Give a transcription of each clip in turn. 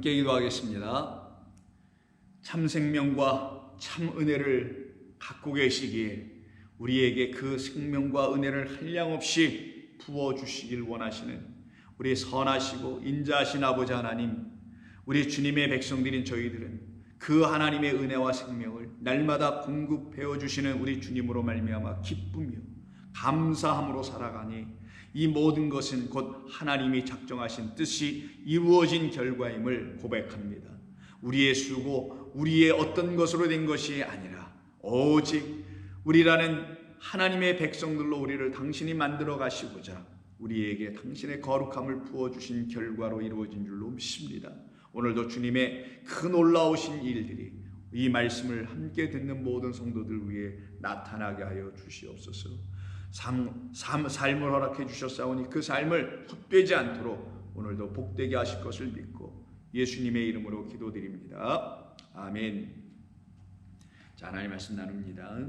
함께 기도하겠습니다. 참 생명과 참 은혜를 갖고 계시기에 우리에게 그 생명과 은혜를 한량없이 부어주시길 원하시는 우리 선하시고 인자하신 아버지 하나님, 우리 주님의 백성들인 저희들은 그 하나님의 은혜와 생명을 날마다 공급해 주시는 우리 주님으로 말미암아 기쁘며 감사함으로 살아가니 이 모든 것은 곧 하나님이 작정하신 뜻이 이루어진 결과임을 고백합니다. 우리의 수고, 우리의 어떤 것으로 된 것이 아니라 오직 우리라는 하나님의 백성들로 우리를 당신이 만들어 가시고자 우리에게 당신의 거룩함을 부어주신 결과로 이루어진 줄로 믿습니다. 오늘도 주님의 그 놀라우신 일들이 이 말씀을 함께 듣는 모든 성도들 위해 나타나게 하여 주시옵소서. 삶을 허락해 주셨사오니 그 삶을 헛되지 않도록 오늘도 복되게 하실 것을 믿고 예수님의 이름으로 기도드립니다. 아멘. 자, 하나님 말씀 나눕니다.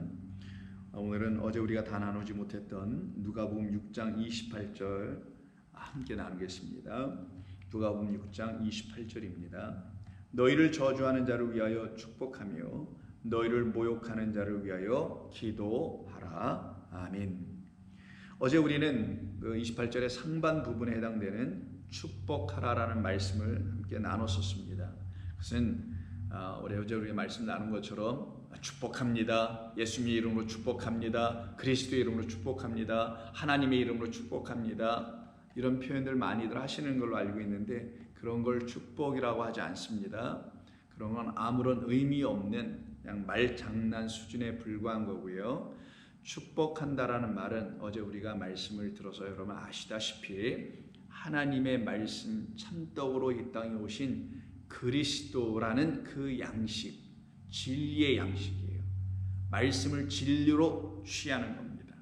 오늘은 어제 우리가 다 나누지 못했던 누가복음 6장 28절 함께 나누겠습니다. 누가복음 6장 28절입니다. 너희를 저주하는 자를 위하여 축복하며 너희를 모욕하는 자를 위하여 기도하라. 아멘. 어제 우리는 그 28절의 상반 부분에 해당되는 축복하라라는 말씀을 함께 나눴었습니다. 그것은 어제 우리가 말씀 나눈 것처럼 축복합니다. 예수님의 이름으로 축복합니다. 그리스도의 이름으로 축복합니다. 하나님의 이름으로 축복합니다. 이런 표현들 많이들 하시는 걸로 알고 있는데 그런 걸 축복이라고 하지 않습니다. 그런 건 아무런 의미 없는 그냥 말장난 수준에 불과한 거고요. 축복한다라는 말은 어제 우리가 말씀을 들어서 여러분 아시다시피 하나님의 말씀 참떡으로 이 땅에 오신 그리스도라는 그 양식, 진리의 양식이에요. 말씀을 진리로 취하는 겁니다.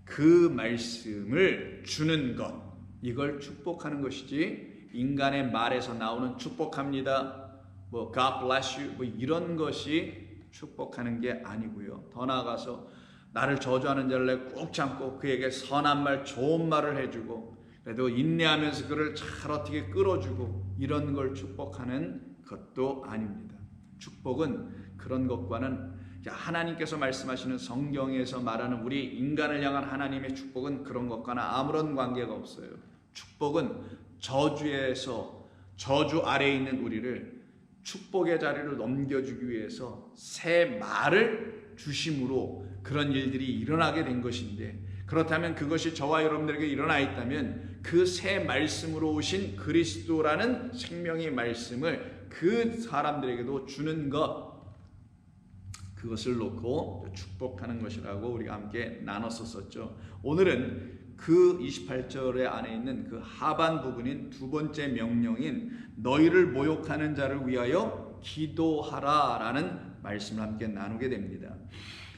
그 말씀을 주는 것, 이걸 축복하는 것이지 인간의 말에서 나오는 축복합니다, God bless you, 이런 것이 축복하는 게 아니고요. 더 나아가서 나를 저주하는 자를 꾹 참고 그에게 선한 말, 좋은 말을 해주고 그래도 인내하면서 그를 잘 어떻게 끌어주고 이런 걸 축복하는 것도 아닙니다. 축복은 그런 것과는 하나님께서 말씀하시는 성경에서 말하는 우리 인간을 향한 하나님의 축복은 그런 것과는 아무런 관계가 없어요. 축복은 저주에서 저주 아래에 있는 우리를 축복의 자리를 넘겨주기 위해서 새 말을 주심으로 그런 일들이 일어나게 된 것인데, 그렇다면 그것이 저와 여러분들에게 일어나 있다면 그 새 말씀으로 오신 그리스도라는 생명의 말씀을 그 사람들에게도 주는 것, 그것을 놓고 축복하는 것이라고 우리가 함께 나눴었죠. 오늘은 그 28절의 안에 있는 그 하반 부분인 두 번째 명령인 너희를 모욕하는 자를 위하여 기도하라 라는 말씀을 함께 나누게 됩니다.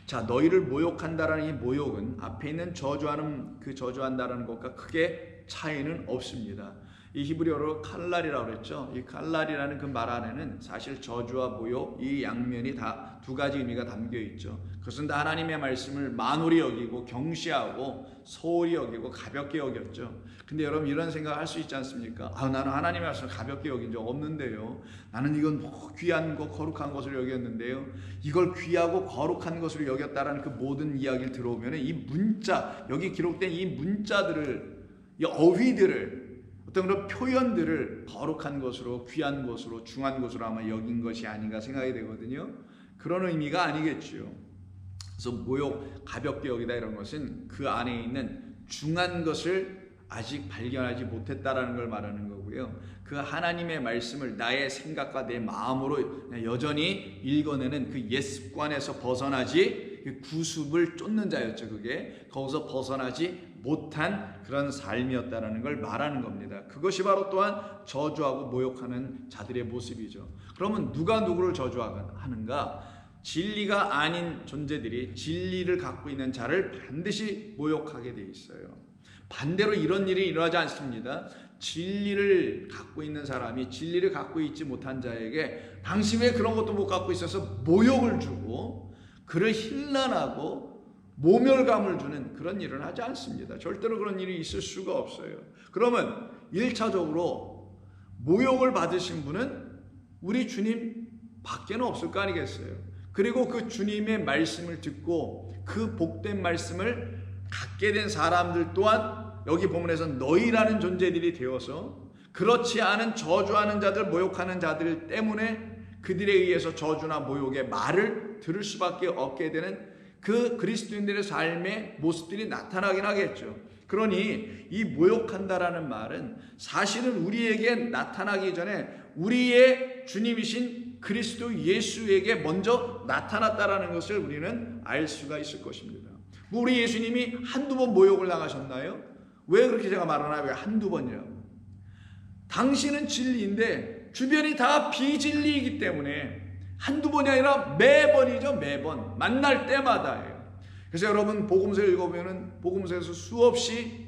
자, 너희를 모욕한다라는 이 모욕은 앞에 있는 저주하는 그 저주한다라는 것과 크게 차이는 없습니다. 이 히브리어로 칼날이라고 그랬죠. 이 칼날이라는 그 말 안에는 사실 저주와 모욕 이 양면이 다 두 가지 의미가 담겨 있죠. 그것은 다 하나님의 말씀을 만홀히 여기고 경시하고 소홀히 여기고 가볍게 여겼죠. 근데 여러분 이런 생각 할 수 있지 않습니까? 나는 하나님의 말씀을 가볍게 여긴 적 없는데요. 나는 이건 귀한 거 거룩한 것으로 여겼는데요. 이걸 귀하고 거룩한 것으로 여겼다라는 그 모든 이야기를 들어오면 이 문자, 여기 기록된 이 문자들을, 이 어휘들을, 어떤 그런 표현들을 거룩한 것으로, 귀한 것으로, 중한 것으로 아마 여긴 것이 아닌가 생각이 되거든요. 그런 의미가 아니겠죠. 그래서 모욕, 가볍게 여기다 이런 것은 그 안에 있는 중한 것을 아직 발견하지 못했다라는 걸 말하는 거고요. 그 하나님의 말씀을 나의 생각과 내 마음으로 여전히 읽어내는 그 옛 습관에서 벗어나지, 구습을 쫓는 자였죠. 그게 거기서 벗어나지 못한 그런 삶이었다라는 걸 말하는 겁니다. 그것이 바로 또한 저주하고 모욕하는 자들의 모습이죠. 그러면 누가 누구를 저주하는가? 진리가 아닌 존재들이 진리를 갖고 있는 자를 반드시 모욕하게 돼 있어요. 반대로 이런 일이 일어나지 않습니다. 진리를 갖고 있는 사람이 진리를 갖고 있지 못한 자에게 당신 왜 그런 것도 못 갖고 있어서 모욕을 주고 그를 힐난하고 모멸감을 주는 그런 일은 하지 않습니다. 절대로 그런 일이 있을 수가 없어요. 그러면 1차적으로 모욕을 받으신 분은 우리 주님 밖에는 없을 거 아니겠어요. 그리고 그 주님의 말씀을 듣고 그 복된 말씀을 갖게 된 사람들 또한 여기 본문에서 너희라는 존재들이 되어서 그렇지 않은 저주하는 자들, 모욕하는 자들 때문에 그들에 의해서 저주나 모욕의 말을 들을 수밖에 없게 되는 그 그리스도인들의 삶의 모습들이 나타나긴 하겠죠. 그러니 이 모욕한다라는 말은 사실은 우리에게 나타나기 전에 우리의 주님이신 그리스도 예수에게 먼저 나타났다라는 것을 우리는 알 수가 있을 것입니다. 우리 예수님이 한두 번 모욕을 당하셨나요? 왜 그렇게 제가 말하나요? 왜 한두 번이라고? 당신은 진리인데 주변이 다 비진리이기 때문에 한두 번이 아니라 매번이죠. 매번 만날 때마다예요. 그래서 여러분 복음서 읽어보면 복음서에서 수없이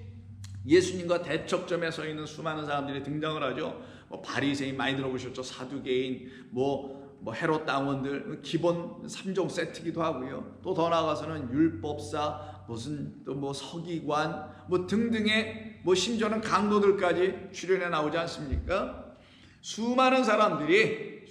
예수님과 대척점에 서 있는 수많은 사람들이 등장을 하죠. 바리새인 많이 들어보셨죠. 사두개인, 헤롯 당원들, 기본 3종 세트기도 하고요. 또 더 나아가서는 율법사, 또 서기관, 등등의 심지어는 강도들까지 출연해 나오지 않습니까? 수많은 사람들이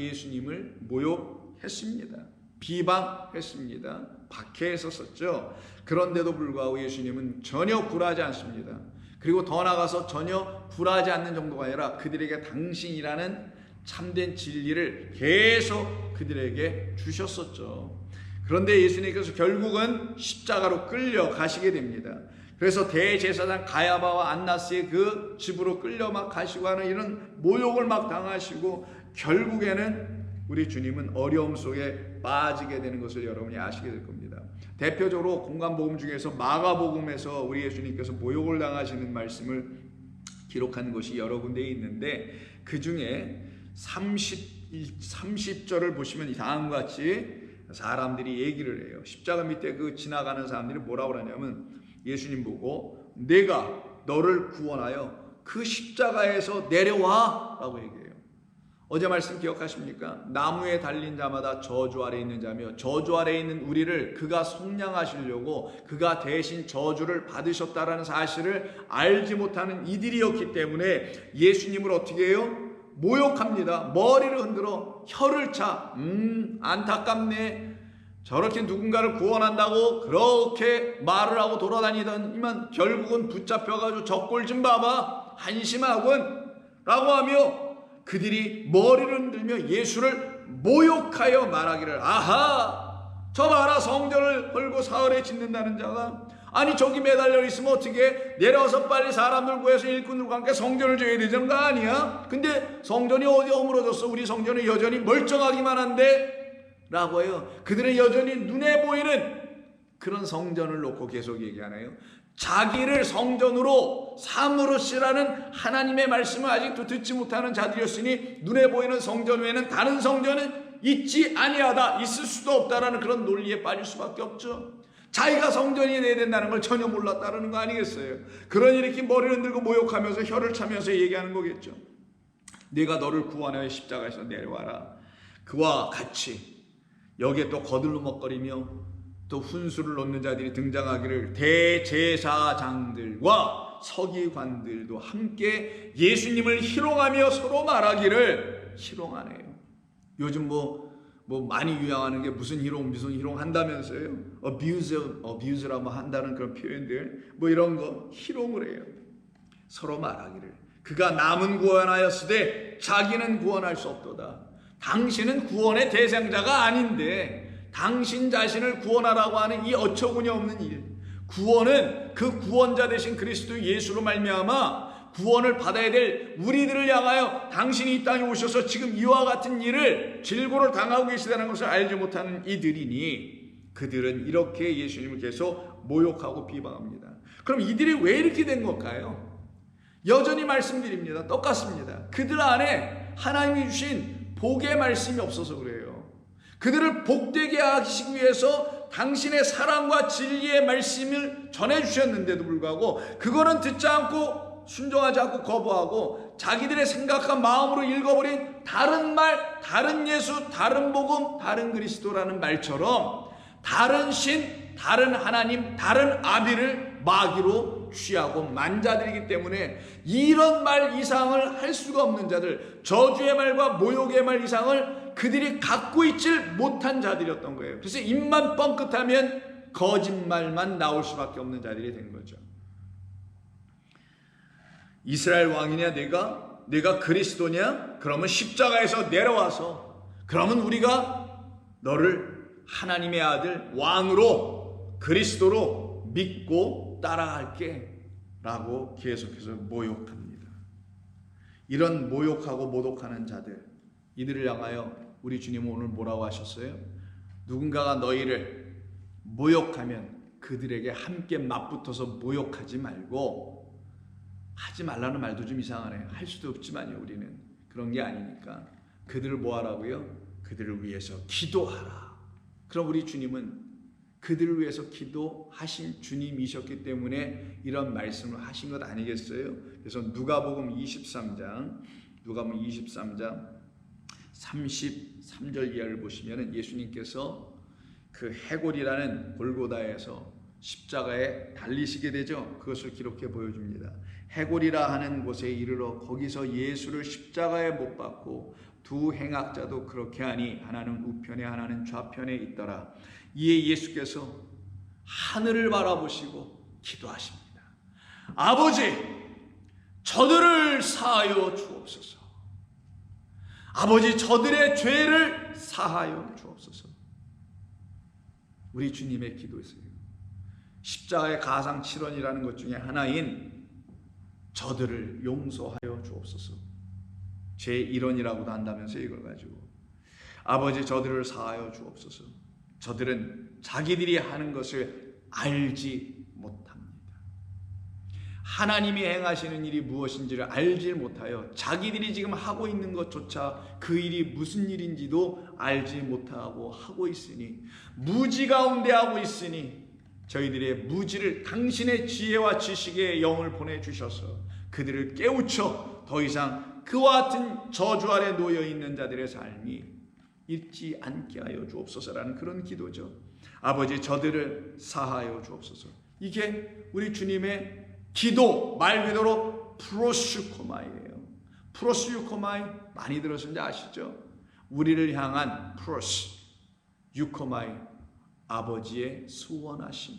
예수님을 모욕했습니다. 비방했습니다. 박해했었죠. 그런데도 불구하고 예수님은 전혀 굴하지 않습니다. 그리고 더 나아가서 전혀 굴하지 않는 정도가 아니라 그들에게 당신이라는 참된 진리를 계속 그들에게 주셨었죠. 그런데 예수님께서 결국은 십자가로 끌려가시게 됩니다. 그래서 대제사장 가야바와 안나스의 그 집으로 끌려 막 가시고 하는 이런 모욕을 막 당하시고 결국에는 우리 주님은 어려움 속에 빠지게 되는 것을 여러분이 아시게 될 겁니다. 대표적으로 공간복음 중에서 마가복음에서 우리 예수님께서 모욕을 당하시는 말씀을 기록한 것이 여러 군데에 있는데 그 중에 30절을 보시면 다음과 같이 사람들이 얘기를 해요. 십자가 밑에 그 지나가는 사람들이 뭐라고 하냐면 예수님 보고 내가 너를 구원하여 그 십자가에서 내려와 라고 얘기해요. 어제 말씀 기억하십니까? 나무에 달린 자마다 저주 아래 있는 자며 저주 아래 있는 우리를 그가 속량하시려고 그가 대신 저주를 받으셨다라는 사실을 알지 못하는 이들이었기 때문에 예수님을 어떻게 해요? 모욕합니다. 머리를 흔들어 혀를 차. 안타깝네. 저렇게 누군가를 구원한다고 그렇게 말을 하고 돌아다니더니만 결국은 붙잡혀가지고 적골 좀 봐봐. 한심하군. 라고 하며 그들이 머리를 흔들며 예수를 모욕하여 말하기를 아하 저 봐라 성전을 헐고 사흘에 짓는다는 자가 아니 저기 매달려 있으면 어떻게 내려와서 빨리 사람들 구해서 일꾼들과 함께 성전을 지어야 되는 거 아니야? 근데 성전이 어디 허물어졌어? 우리 성전은 여전히 멀쩡하기만 한데 라고 해요. 그들은 여전히 눈에 보이는 그런 성전을 놓고 계속 얘기하네요. 자기를 성전으로 삼으시라는 하나님의 말씀을 아직도 듣지 못하는 자들이었으니 눈에 보이는 성전 외에는 다른 성전은 있지 아니하다, 있을 수도 없다라는 그런 논리에 빠질 수밖에 없죠. 자기가 성전이 돼야 된다는 걸 전혀 몰랐다는 거 아니겠어요? 그러니 이렇게 머리를 흔들고 모욕하면서 혀를 차면서 얘기하는 거겠죠. 내가 너를 구원하여 십자가에서 내려와라. 그와 같이 여기에 또 거들먹거리며 또 훈수를 놓는 자들이 등장하기를 대제사장들과 서기관들도 함께 예수님을 희롱하며 서로 말하기를 희롱하네요. 요즘 많이 유행하는 게 무슨 희롱 한다면서요? abuse라고 한다는 그런 표현들 이런 거 희롱을 해요. 서로 말하기를 그가 남은 구원하였으되 자기는 구원할 수 없도다. 당신은 구원의 대상자가 아닌데 당신 자신을 구원하라고 하는 이 어처구니 없는 일, 구원은 그 구원자 되신 그리스도 예수로 말미암아 구원을 받아야 될 우리들을 향하여 당신이 이 땅에 오셔서 지금 이와 같은 일을 질고를 당하고 계시다는 것을 알지 못하는 이들이니 그들은 이렇게 예수님을 계속 모욕하고 비방합니다. 그럼 이들이 왜 이렇게 된 걸까요? 여전히 말씀드립니다. 똑같습니다. 그들 안에 하나님이 주신 복의 말씀이 없어서 그래요. 그들을 복되게 하시기 위해서 당신의 사랑과 진리의 말씀을 전해주셨는데도 불구하고 그거는 듣지 않고 순종하지 않고 거부하고 자기들의 생각한 마음으로 읽어버린 다른 말, 다른 예수, 다른 복음, 다른 그리스도라는 말처럼 다른 신, 다른 하나님, 다른 아비를 마귀로 아주 취하고 만자들이기 때문에 이런 말 이상을 할 수가 없는 자들, 저주의 말과 모욕의 말 이상을 그들이 갖고 있질 못한 자들이었던 거예요. 그래서 입만 뻥끗하면 거짓말만 나올 수밖에 없는 자들이 된 거죠. 이스라엘 왕이냐 내가 그리스도냐? 그러면 십자가에서 내려와서 그러면 우리가 너를 하나님의 아들 왕으로 그리스도로 믿고 따라갈게 라고 계속해서 모욕합니다. 이런 모욕하고 모독하는 자들, 이들을 향하여 우리 주님은 오늘 뭐라고 하셨어요? 누군가가 너희를 모욕하면 그들에게 함께 맞붙어서 모욕하지 말고, 하지 말라는 말도 좀 이상하네요. 할 수도 없지만요, 우리는 그런 게 아니니까 그들을 뭐 하라고요? 그들을 위해서 기도하라. 그럼 우리 주님은 그들을 위해서 기도하신 주님이셨기 때문에 이런 말씀을 하신 것 아니겠어요? 그래서 누가복음 23장 33절 이하를 보시면 예수님께서 그 해골이라는 골고다에서 십자가에 달리시게 되죠. 그것을 기록해 보여줍니다. 해골이라 하는 곳에 이르러 거기서 예수를 십자가에 못 박고 두 행악자도 그렇게 하니 하나는 우편에 하나는 좌편에 있더라. 이에 예수께서 하늘을 바라보시고 기도하십니다. 아버지, 저들을 사하여 주옵소서. 아버지, 저들의 죄를 사하여 주옵소서. 우리 주님의 기도였어요. 십자가의 가상칠언이라는 것 중에 하나인 저들을 용서하여 주옵소서. 제1원이라고도 한다면서 이걸 가지고 아버지, 저들을 사하여 주옵소서. 저들은 자기들이 하는 것을 알지 못합니다. 하나님이 행하시는 일이 무엇인지를 알지 못하여 자기들이 지금 하고 있는 것조차 그 일이 무슨 일인지도 알지 못하고 하고 있으니, 무지 가운데 하고 있으니 저희들의 무지를 당신의 지혜와 지식의 영을 보내주셔서 그들을 깨우쳐 더 이상 그와 같은 저주 아래 놓여있는 자들의 삶이 있지 않게 하여 주옵소서라는 그런 기도죠. 아버지, 저들을 사하여 주옵소서. 이게 우리 주님의 기도 말 그대로 프로스유코마이예요. 프로스유코마이 많이 들으신지 아시죠? 우리를 향한 프로스 유코마이, 아버지의 소원하심.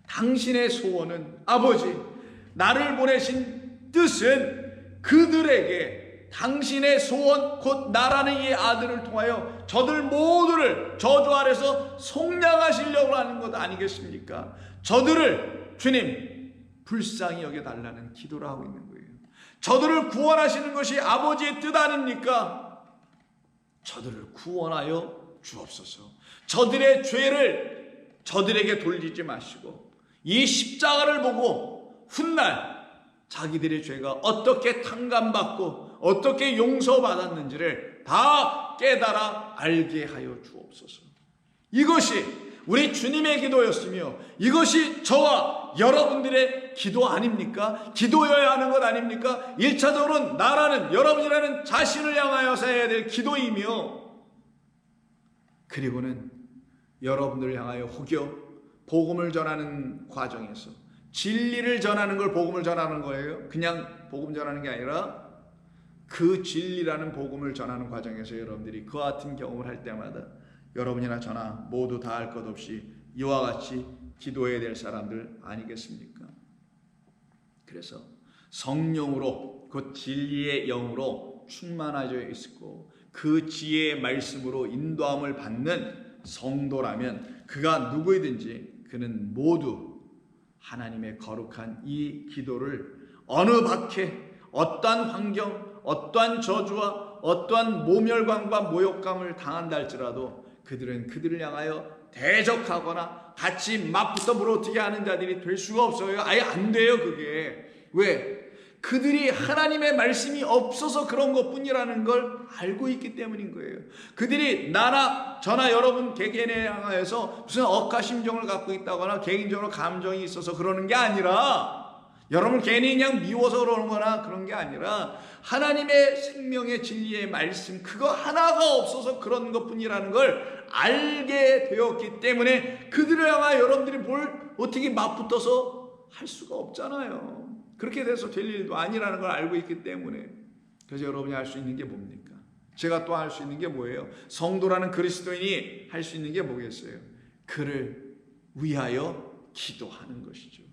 당신의 소원은, 아버지, 나를 보내신 뜻은 그들에게 당신의 소원 곧 나라는 이 아들을 통하여 저들 모두를 저주 아래서 속량하시려고 하는 것 아니겠습니까? 저들을 주님 불쌍히 여겨달라는 기도를 하고 있는 거예요. 저들을 구원하시는 것이 아버지의 뜻 아닙니까? 저들을 구원하여 주옵소서. 저들의 죄를 저들에게 돌리지 마시고 이 십자가를 보고 훗날 자기들의 죄가 어떻게 탕감받고 어떻게 용서받았는지를 다 깨달아 알게 하여 주옵소서. 이것이 우리 주님의 기도였으며 이것이 저와 여러분들의 기도 아닙니까? 기도여야 하는 것 아닙니까? 1차적으로는 나라는, 여러분이라는 자신을 향하여서 해야 될 기도이며, 그리고는 여러분들을 향하여 혹여 복음을 전하는 과정에서 진리를 전하는 걸 복음을 전하는 거예요. 그냥 복음 전하는 게 아니라 그 진리라는 복음을 전하는 과정에서 여러분들이 그와 같은 경험을 할 때마다 여러분이나 저나 모두 다 할 것 없이 이와 같이 기도해야 될 사람들 아니겠습니까? 그래서 성령으로, 그 진리의 영으로 충만하여 있고 그 지혜의 말씀으로 인도함을 받는 성도라면 그가 누구이든지 그는 모두 하나님의 거룩한 이 기도를 어느 박해, 어떠한 환경, 어떠한 저주와 어떠한 모멸감과 모욕감을 당한다 할지라도 그들은 그들을 향하여 대적하거나 같이 맞붙어 물어뜯게 하는 자들이 될 수가 없어요. 아예 안 돼요, 그게. 왜? 그들이 하나님의 말씀이 없어서 그런 것뿐이라는 걸 알고 있기 때문인 거예요. 그들이 나나 저나 여러분 개개인에 향하여서 무슨 억하심정을 갖고 있다거나 개인적으로 감정이 있어서 그러는 게 아니라, 여러분 괜히 그냥 미워서 그러는 거나 그런 게 아니라 하나님의 생명의 진리의 말씀 그거 하나가 없어서 그런 것뿐이라는 걸 알게 되었기 때문에 그들을 향하여 여러분들이 뭘 어떻게 맞붙어서 할 수가 없잖아요. 그렇게 돼서 될 일도 아니라는 걸 알고 있기 때문에. 그래서 여러분이 할 수 있는 게 뭡니까? 제가 또 할 수 있는 게 뭐예요? 성도라는 그리스도인이 할 수 있는 게 뭐겠어요? 그를 위하여 기도하는 것이죠.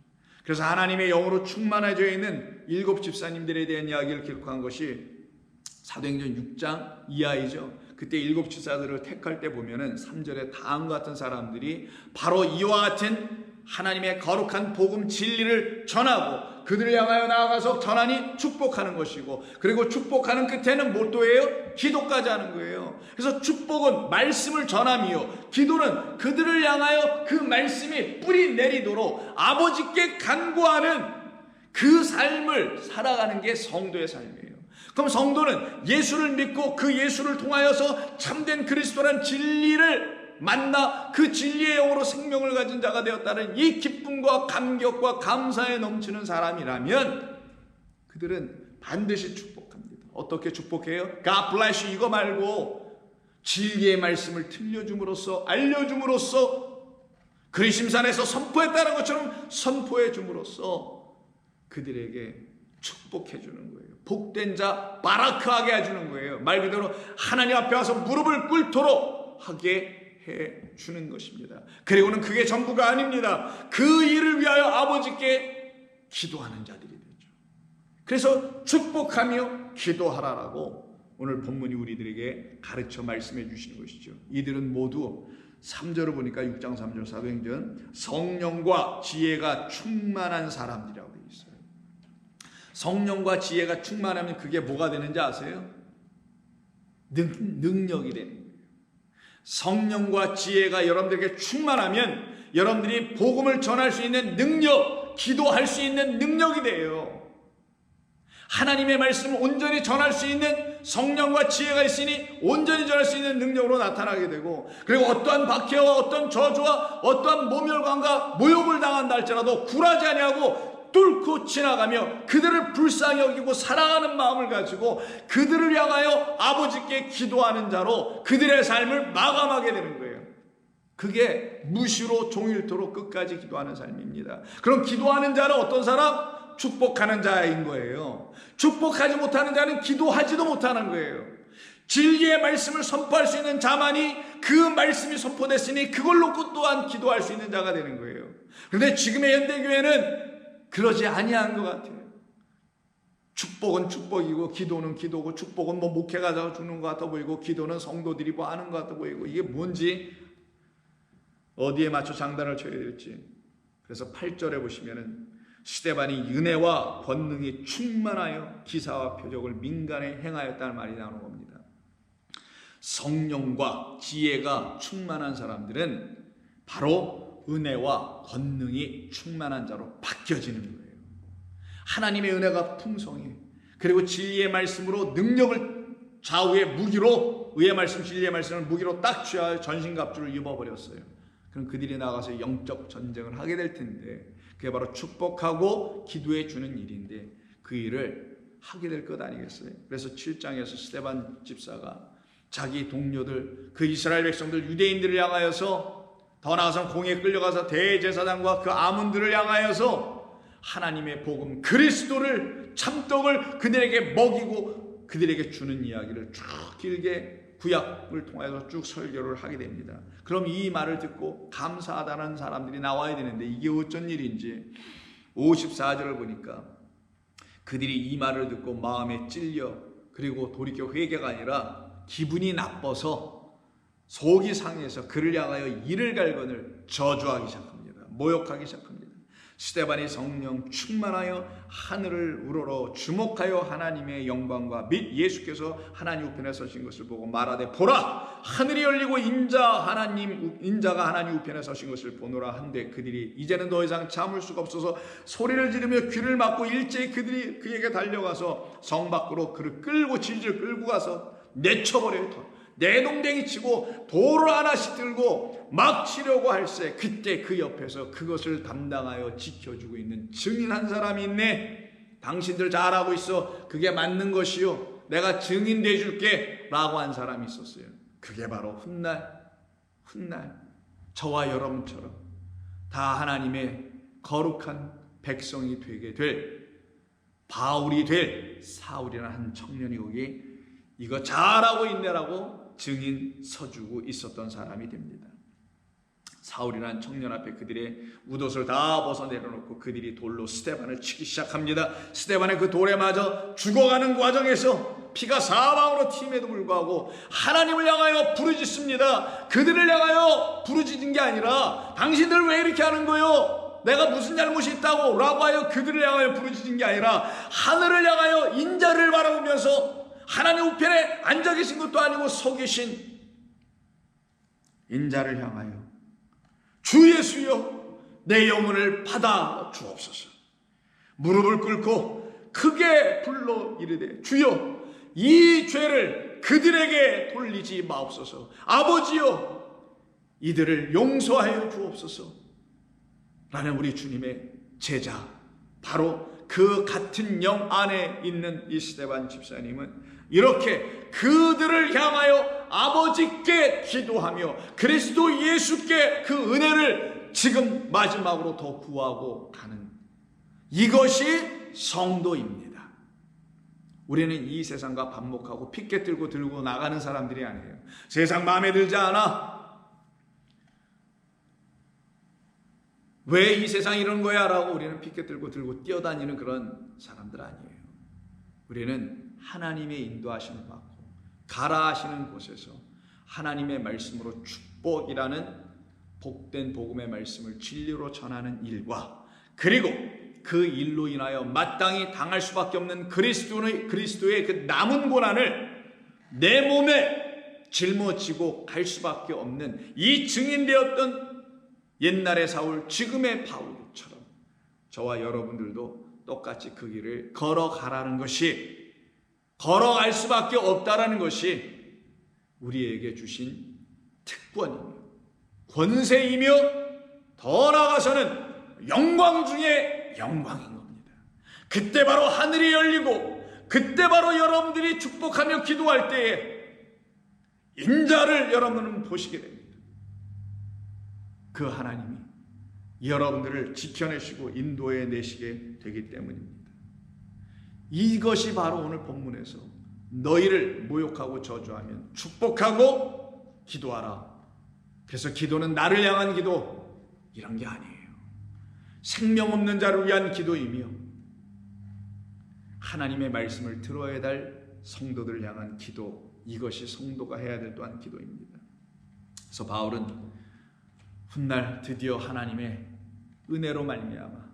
그래서 하나님의 영으로 충만해져 있는 7 집사님들에 대한 이야기를 기록한 것이 사도행전 6장 이하이죠. 그때 7 집사들을 택할 때 보면은 3절에 다음과 같은 사람들이 바로 이와 같은 하나님의 거룩한 복음 진리를 전하고 그들을 향하여 나아가서 전하니 축복하는 것이고, 그리고 축복하는 끝에는 뭣도예요? 기도까지 하는 거예요. 그래서 축복은 말씀을 전함이요, 기도는 그들을 향하여 그 말씀이 뿌리 내리도록 아버지께 간구하는 그 삶을 살아가는 게 성도의 삶이에요. 그럼 성도는 예수를 믿고 그 예수를 통하여서 참된 그리스도란 진리를 만나 그 진리의 영으로 생명을 가진 자가 되었다는 이 기쁨과 감격과 감사에 넘치는 사람이라면 그들은 반드시 축복합니다. 어떻게 축복해요? God bless you 이거 말고 진리의 말씀을 들려줌으로써, 알려줌으로써, 그리심산에서 선포했다는 것처럼 선포해 줌으로써 그들에게 축복해 주는 거예요. 복된 자 바라크하게 해주는 거예요. 말 그대로 하나님 앞에 와서 무릎을 꿇도록 하게 해주는 것입니다. 그리고는 그게 전부가 아닙니다. 그 일을 위하여 아버지께 기도하는 자들이 되죠. 그래서 축복하며 기도하라라고 오늘 본문이 우리들에게 가르쳐 말씀해 주시는 것이죠. 이들은 모두 3절을 보니까 6장 3절 사도행전 성령과 지혜가 충만한 사람들이라고 되어 있어요. 성령과 지혜가 충만하면 그게 뭐가 되는지 아세요? 능력이 되는 거예요. 성령과 지혜가 여러분들에게 충만하면 여러분들이 복음을 전할 수 있는 능력, 기도할 수 있는 능력이 돼요. 하나님의 말씀을 온전히 전할 수 있는 성령과 지혜가 있으니 온전히 전할 수 있는 능력으로 나타나게 되고, 그리고 어떠한 박해와 어떤 저주와 어떠한 모멸감과 모욕을 당한다 할지라도 굴하지 아니하고 뚫고 지나가며 그들을 불쌍히 여기고 사랑하는 마음을 가지고 그들을 향하여 아버지께 기도하는 자로 그들의 삶을 마감하게 되는 거예요. 그게 무시로 종일토록 끝까지 기도하는 삶입니다. 그럼 기도하는 자는 어떤 사람? 축복하는 자인 거예요. 축복하지 못하는 자는 기도하지도 못하는 거예요. 진리의 말씀을 선포할 수 있는 자만이 그 말씀이 선포됐으니 그걸 놓고 또한 기도할 수 있는 자가 되는 거예요. 그런데 지금의 현대교회는 그러지 아니한 것 같아요. 축복은 축복이고 기도는 기도고, 축복은 뭐 목회가 주는 것 같아 보이고 기도는 성도들이 뭐 하는 것 같아 보이고, 이게 뭔지 어디에 맞춰 장단을 쳐야 될지. 그래서 8절에 보시면은 스데반이 은혜와 권능이 충만하여 기사와 표적을 민간에 행하였다는 말이 나오는 겁니다. 성령과 지혜가 충만한 사람들은 바로 은혜와 권능이 충만한 자로 바뀌어지는 거예요. 하나님의 은혜가 풍성해. 그리고 진리의 말씀으로 능력을 좌우의 무기로, 의의 말씀, 진리의 말씀을 무기로 딱 취하여 전신갑주를 입어버렸어요. 그럼 그들이 나가서 영적 전쟁을 하게 될 텐데, 그게 바로 축복하고 기도해 주는 일인데 그 일을 하게 될 것 아니겠어요? 그래서 7장에서 스데반 집사가 자기 동료들, 그 이스라엘 백성들, 유대인들을 향하여서, 더 나아가서 공에 끌려가서 대제사장과 그 아문들을 향하여서 하나님의 복음 그리스도를, 참떡을 그들에게 먹이고 그들에게 주는 이야기를 쭉 길게 구약을 통해서 쭉 설교를 하게 됩니다. 그럼 이 말을 듣고 감사하다는 사람들이 나와야 되는데 이게 어쩐 일인지 54절을 보니까 그들이 이 말을 듣고 마음에 찔려, 그리고 돌이켜 회개가 아니라 기분이 나빠서 속이 상해서 그를 향하여 이를 갈건을 저주하기 시작합니다. 모욕하기 시작합니다. 스데반이 성령 충만하여 하늘을 우러러 주목하여 하나님의 영광과 및 예수께서 하나님 우편에 서신 것을 보고 말하되, 보라, 하늘이 열리고 인자가 하나님 우편에 서신 것을 보노라 한데, 그들이 이제는 더 이상 참을 수가 없어서 소리를 지르며 귀를 막고 일제히 그들이 그에게 달려가서 성 밖으로 그를 끌고 질질 끌고 가서 내쳐버려요. 내동댕이 치고 돌을 하나씩 들고 막 치려고 할세, 그때 그 옆에서 그것을 담당하여 지켜주고 있는 증인 한 사람이 있네. 당신들 잘하고 있어. 그게 맞는 것이요, 내가 증인 돼줄게 라고 한 사람이 있었어요. 그게 바로 훗날 저와 여러분처럼 다 하나님의 거룩한 백성이 되게 될 바울이 될 사울이라는 한 청년이 거기 이거 잘하고 있네라고 증인 서주고 있었던 사람이 됩니다. 사울이라는 청년 앞에 그들의 웃옷을 다 벗어 내려놓고 그들이 돌로 스데반을 치기 시작합니다. 스데반의 그 돌에 맞아 죽어가는 과정에서 피가 사방으로 튀임에도 불구하고 하나님을 향하여 부르짖습니다. 그들을 향하여 부르짖은 게 아니라 당신들 왜 이렇게 하는 거요? 내가 무슨 잘못이 있다고 라고 하여 그들을 향하여 부르짖은 게 아니라 하늘을 향하여 인자를 바라보면서 하나님 우편에 앉아 계신 것도 아니고 서 계신 인자를 향하여 주 예수여 내 영혼을 받아 주옵소서. 무릎을 꿇고 크게 불러 이르되 주여 이 죄를 그들에게 돌리지 마옵소서. 아버지여 이들을 용서하여 주옵소서. 라는 우리 주님의 제자, 바로 그 같은 영 안에 있는 이 스데반 집사님은 이렇게 그들을 향하여 아버지께 기도하며 그리스도 예수께 그 은혜를 지금 마지막으로 더 구하고 가는 이것이 성도입니다. 우리는 이 세상과 반목하고 피켓 들고 나가는 사람들이 아니에요. 세상 마음에 들지 않아? 왜 이 세상이 이런 거야? 라고 우리는 피켓 들고 뛰어다니는 그런 사람들 아니에요. 우리는 하나님의 인도하심을 받고 가라 하시는 곳에서 하나님의 말씀으로 축복이라는 복된 복음의 말씀을 진리로 전하는 일과 그리고 그 일로 인하여 마땅히 당할 수밖에 없는 그리스도의 그 남은 고난을 내 몸에 짊어지고 갈 수밖에 없는 이 증인되었던 옛날의 사울, 지금의 바울처럼 저와 여러분들도 똑같이 그 길을 걸어가라는 것이, 걸어갈 수밖에 없다라는 것이 우리에게 주신 특권이며 권세이며 더 나아가서는 영광 중에 영광인 겁니다. 그때 바로 하늘이 열리고 그때 바로 여러분들이 축복하며 기도할 때에 인자를 여러분은 보시게 됩니다. 그 하나님이 여러분들을 지켜내시고 인도해 내시게 되기 때문입니다. 이것이 바로 오늘 본문에서 너희를 모욕하고 저주하면 축복하고 기도하라. 그래서 기도는 나를 향한 기도 이런 게 아니에요. 생명 없는 자를 위한 기도이며 하나님의 말씀을 들어야 될 성도들을 향한 기도, 이것이 성도가 해야 될 또한 기도입니다. 그래서 바울은 훗날 드디어 하나님의 은혜로 말미암아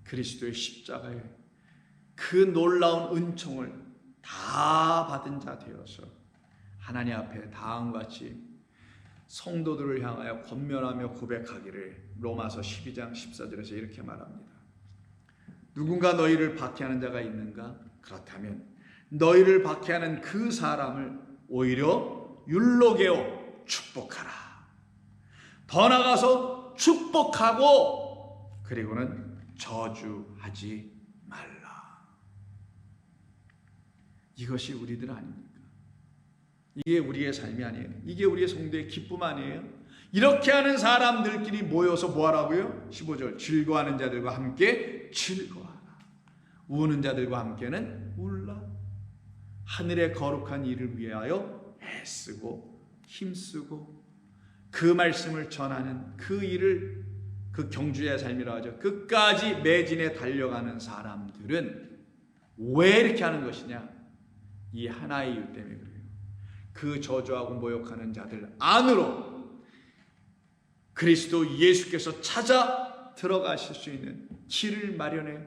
그리스도의 십자가에 그 놀라운 은총을 다 받은 자 되어서 하나님 앞에 다음과 같이 성도들을 향하여 권면하며 고백하기를 로마서 12장 14절에서 이렇게 말합니다. 누군가 너희를 박해하는 자가 있는가? 그렇다면 너희를 박해하는 그 사람을 오히려 율로게어 축복하라. 더 나가서 축복하고 그리고는 저주하지 말라. 이것이 우리들 아닙니까? 이게 우리의 삶이 아니에요. 이게 우리의 성도의 기쁨 아니에요? 이렇게 하는 사람들끼리 모여서 뭐 하라고요? 15절 즐거워하는 자들과 함께 즐거워하라. 우는 자들과 함께는 울라. 하늘의 거룩한 일을 위하여 애쓰고 힘쓰고 그 말씀을 전하는 그 일을 그 경주의 삶이라고 하죠. 끝까지 매진에 달려가는 사람들은 왜 이렇게 하는 것이냐? 이 하나의 이유 때문에 그래요. 그 저주하고 모욕하는 자들 안으로 그리스도 예수께서 찾아 들어가실 수 있는 길을 마련해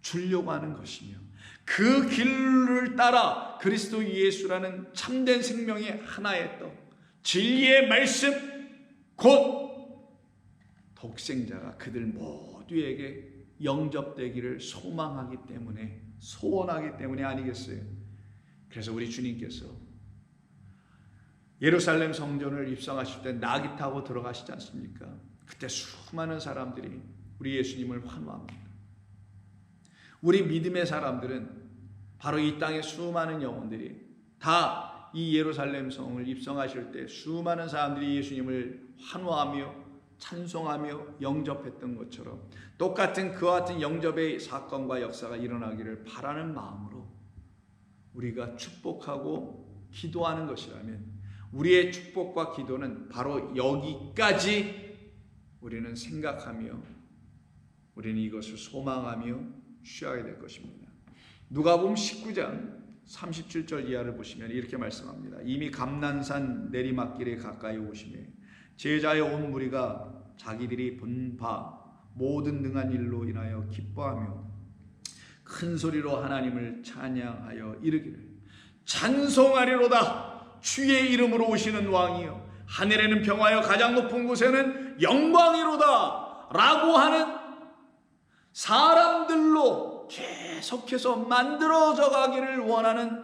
주려고 하는 것이며 그 길을 따라 그리스도 예수라는 참된 생명의 하나의 떡, 진리의 말씀 곧 독생자가 그들 모두에게 영접되기를 소망하기 때문에, 소원하기 때문에 아니겠어요? 그래서 우리 주님께서 예루살렘 성전을 입성하실 때 나귀 타고 들어가시지 않습니까? 그때 수많은 사람들이 우리 예수님을 환호합니다. 우리 믿음의 사람들은 바로 이 땅의 수많은 영혼들이 다 이 예루살렘 성을 입성하실 때 수많은 사람들이 예수님을 환호하며 찬송하며 영접했던 것처럼 똑같은 그와 같은 영접의 사건과 역사가 일어나기를 바라는 마음으로 우리가 축복하고 기도하는 것이라면 우리의 축복과 기도는 바로 여기까지 우리는 생각하며 우리는 이것을 소망하며 취하게 될 것입니다. 누가복음 19장 37절 이하를 보시면 이렇게 말씀합니다. 이미 감난산 내리막길에 가까이 오시매 제자의 온 무리가 자기들이 본 바 모든 능한 일로 인하여 기뻐하며 큰 소리로 하나님을 찬양하여 이르기를 찬송하리로다 주의 이름으로 오시는 왕이여 하늘에는 평화여 가장 높은 곳에는 영광이로다 라고 하는 사람들로 계속해서 만들어져 가기를 원하는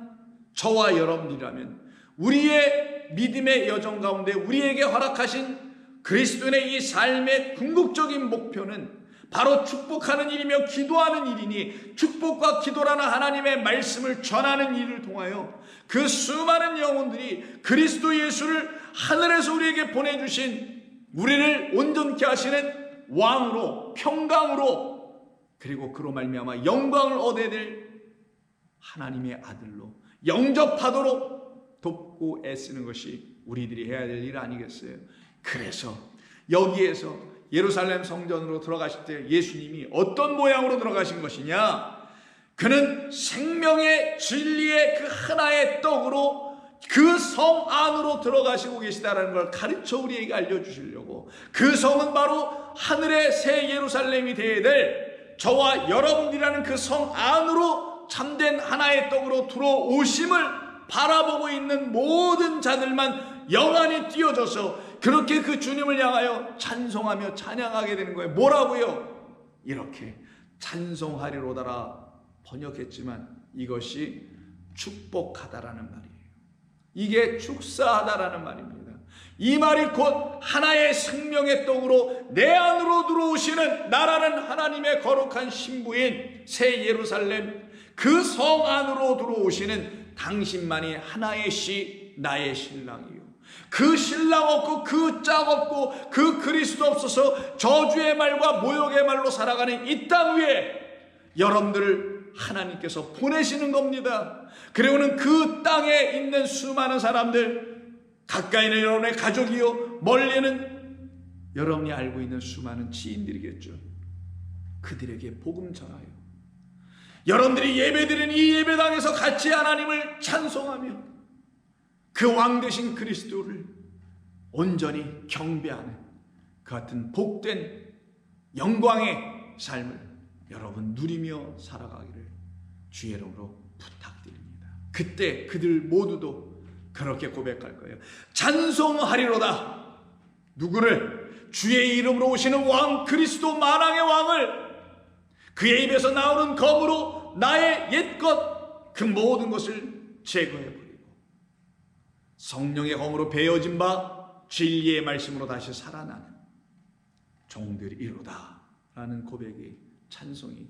저와 여러분이라면 우리의 믿음의 여정 가운데 우리에게 허락하신 그리스도인의 이 삶의 궁극적인 목표는 바로 축복하는 일이며 기도하는 일이니 축복과 기도라는 하나님의 말씀을 전하는 일을 통하여 그 수많은 영혼들이 그리스도 예수를 하늘에서 우리에게 보내주신 우리를 온전케 하시는 왕으로 평강으로 그리고 그로 말미암아 영광을 얻어야 될 하나님의 아들로 영접하도록 돕고 애쓰는 것이 우리들이 해야 될 일 아니겠어요? 그래서 여기에서 예루살렘 성전으로 들어가실 때 예수님이 어떤 모양으로 들어가신 것이냐? 그는 생명의 진리의 그 하나의 떡으로 그 성 안으로 들어가시고 계시다는 걸 가르쳐 우리에게 알려주시려고 그 성은 바로 하늘의 새 예루살렘이 되어야 될 저와 여러분이라는 그 성 안으로 참된 하나의 떡으로 들어오심을 바라보고 있는 모든 자들만 영안이 띄어져서 그렇게 그 주님을 향하여 찬송하며 찬양하게 되는 거예요. 뭐라고요? 이렇게 찬송하리로다라 번역했지만 이것이 축복하다라는 말이에요. 이게 축사하다라는 말입니다. 이 말이 곧 하나의 생명의 떡으로 내 안으로 들어오시는 나라는 하나님의 거룩한 신부인 새 예루살렘 그 성 안으로 들어오시는 당신만이 하나의 시 나의 신랑이요 그 신랑 없고 그 짝 없고 그 그리스도 없어서 저주의 말과 모욕의 말로 살아가는 이 땅 위에 여러분들을 하나님께서 보내시는 겁니다. 그리고는 그 땅에 있는 수많은 사람들 가까이는 여러분의 가족이요 멀리는 여러분이 알고 있는 수많은 지인들이겠죠. 그들에게 복음 전하여 여러분들이 예배드리는 이 예배당에서 같이 하나님을 찬송하며 그 왕 되신 그리스도를 온전히 경배하는 그 같은 복된 영광의 삶을 여러분 누리며 살아가기를 주의 이름으로 부탁드립니다. 그때 그들 모두도 그렇게 고백할 거예요. 찬송하리로다. 누구를? 주의 이름으로 오시는 왕 그리스도 만왕의 왕을 그의 입에서 나오는 검으로 나의 옛것 그 모든 것을 제거해버리고 성령의 검으로 베어진 바 진리의 말씀으로 다시 살아나는 종들이로다 라는 고백이 찬송이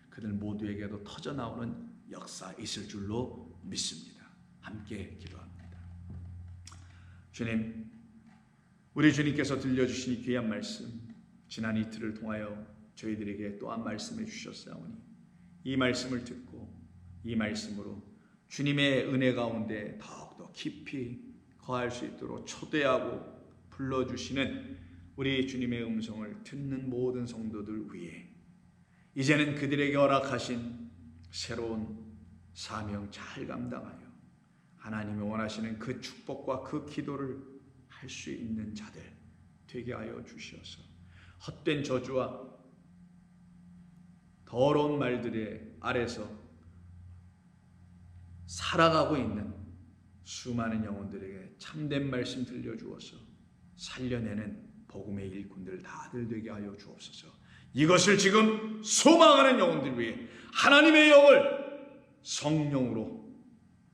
그들 모두에게도 터져나오는 역사 있을 줄로 믿습니다. 함께 기도합니다. 주님, 우리 주님께서 들려주신 이 귀한 말씀 지난 이틀을 통하여 저희들에게 또한 말씀해 주셨사오니 이 말씀을 듣고 이 말씀으로 주님의 은혜 가운데 더욱더 깊이 거할 수 있도록 초대하고 불러주시는 우리 주님의 음성을 듣는 모든 성도들 위해 이제는 그들에게 허락하신 새로운 사명 잘 감당하여 하나님이 원하시는 그 축복과 그 기도를 할 수 있는 자들 되게 하여 주시어서 헛된 저주와 더러운 말들의 아래서 살아가고 있는 수많은 영혼들에게 참된 말씀 들려주어서 살려내는 복음의 일꾼들 다들 되게 하여 주옵소서. 이것을 지금 소망하는 영혼들 위해 하나님의 영을 성령으로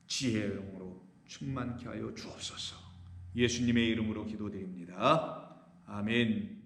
지혜의 영으로 충만케 하여 주옵소서. 예수님의 이름으로 기도드립니다. 아멘.